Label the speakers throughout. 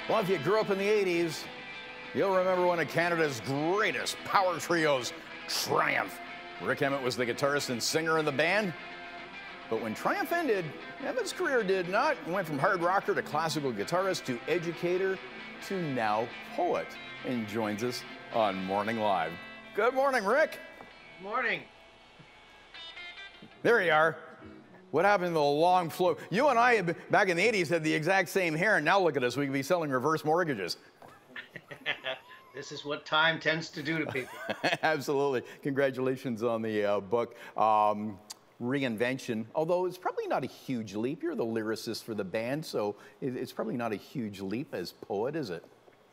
Speaker 1: Well, if you grew up in the 80s, you'll remember one of Canada's greatest power trios, Triumph. Rik Emmett was the guitarist and singer in the band. But when Triumph ended, Emmett's career did not. He went from hard rocker to classical guitarist to educator to now poet, and joins us on Morning Live. Good morning, Rik.
Speaker 2: Morning.
Speaker 1: There you are. What happened to the long flow? You and I, back in the 80s, had the exact same hair, and now look at us. We could be selling reverse mortgages.
Speaker 2: This is what time tends to do to people.
Speaker 1: Absolutely. Congratulations on the book, Reinvention. Although it's probably not a huge leap. You're the lyricist for the band, so it's probably not a huge leap as poet, is it?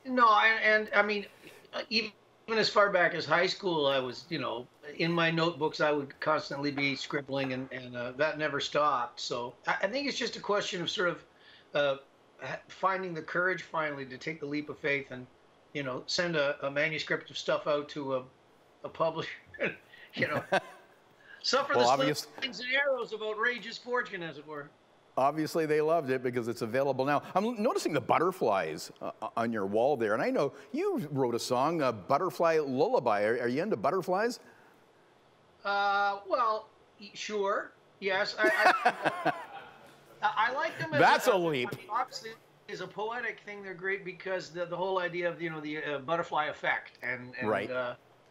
Speaker 2: No, and I mean, even as far back as high school, I was, in my notebooks, I would constantly be scribbling, and that never stopped. So I think it's just a question of sort of finding the courage finally to take the leap of faith and, send a manuscript of stuff out to a publisher, suffer the slings and arrows of outrageous fortune, as it were.
Speaker 1: Obviously, they loved it because it's available now. I'm noticing the butterflies on your wall there, and I know you wrote a song, Butterfly Lullaby. Are you into butterflies?
Speaker 2: Well, sure, yes. I like them.
Speaker 1: That's a leap.
Speaker 2: Obviously, as a poetic thing, they're great because the whole idea of the butterfly effect and
Speaker 1: right.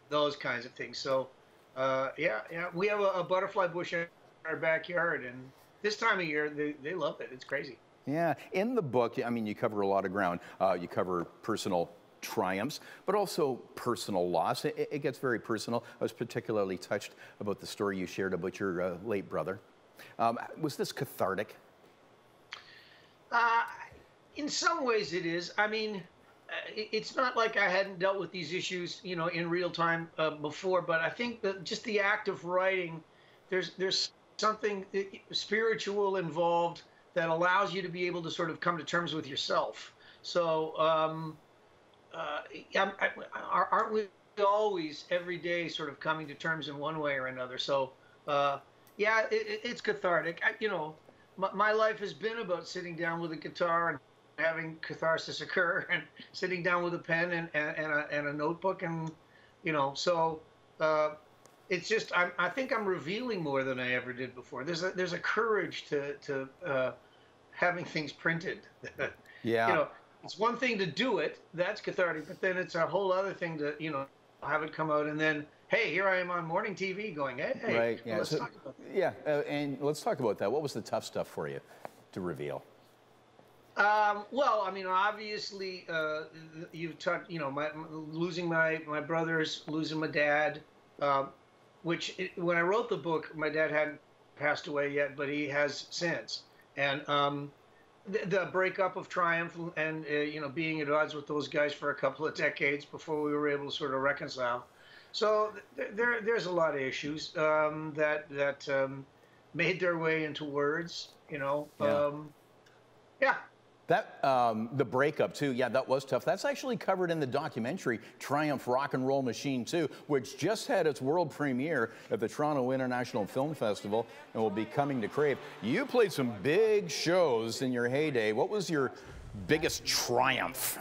Speaker 2: Those kinds of things. So, yeah, we have a butterfly bush in our backyard, and this time of year, they love it. It's crazy.
Speaker 1: Yeah. In the book, I mean, you cover a lot of ground. You cover personal triumphs, but also personal loss. It gets very personal. I was particularly touched about the story you shared about your late brother. Was this cathartic?
Speaker 2: In some ways it is. I mean, it's not like I hadn't dealt with these issues, in real time before, but I think that just the act of writing, there's something spiritual involved that allows you to be able to sort of come to terms with yourself. So, aren't we always every day sort of coming to terms in one way or another? So, yeah, it's cathartic. My life has been about sitting down with a guitar and having catharsis occur, and sitting down with a pen and a notebook, and so. It's just I think I'm revealing more than I ever did before. There's a courage to having things printed.
Speaker 1: Yeah.
Speaker 2: It's one thing to do it, that's cathartic, but then it's a whole other thing to have it come out, and then hey, here I am on morning TV going, hey,
Speaker 1: right, yeah.
Speaker 2: Let's talk about that.
Speaker 1: Yeah, and let's talk about that. What was the tough stuff for you to reveal?
Speaker 2: Well, I mean, obviously, you've talked, losing my brothers, losing my dad. When I wrote the book, my dad hadn't passed away yet, but he has since. And the breakup of Triumph and, being at odds with those guys for a couple of decades before we were able to sort of reconcile. So there's a lot of issues that made their way into words, yeah.
Speaker 1: That, the breakup too, yeah, that was tough. That's actually covered in the documentary Triumph Rock and Roll Machine 2, which just had its world premiere at the Toronto International Film Festival and will be coming to Crave. You played some big shows in your heyday. What was your biggest triumph?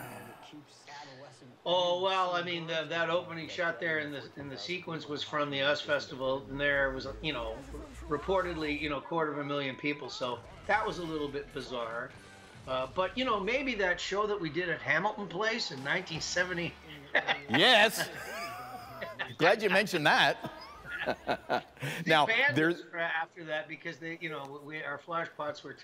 Speaker 2: Oh, well, I mean, that opening shot there in the sequence was from the US Festival, and there was, reportedly, 250,000 people, so that was a little bit bizarre. But, maybe that show that we did at Hamilton Place in 1970.
Speaker 1: Yes. Glad you mentioned that. Now, there's
Speaker 2: after that because they, our flash pots were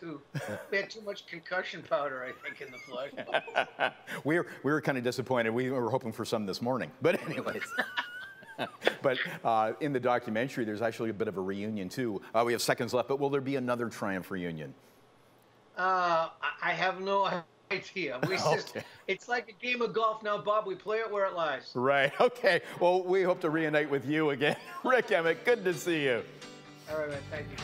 Speaker 2: we had too much concussion powder, I think, in the flash pot.
Speaker 1: we were kind of disappointed. We were hoping for some this morning, but anyways. But in the documentary, there's actually a bit of a reunion too. We have seconds left, but will there be another Triumph reunion?
Speaker 2: I have no idea. It's like a game of golf now, Bob. We play it where it lies.
Speaker 1: Right. Okay. Well, we hope to reunite with you again. Rik Emmett, good to see you.
Speaker 2: All right, man. Thank you.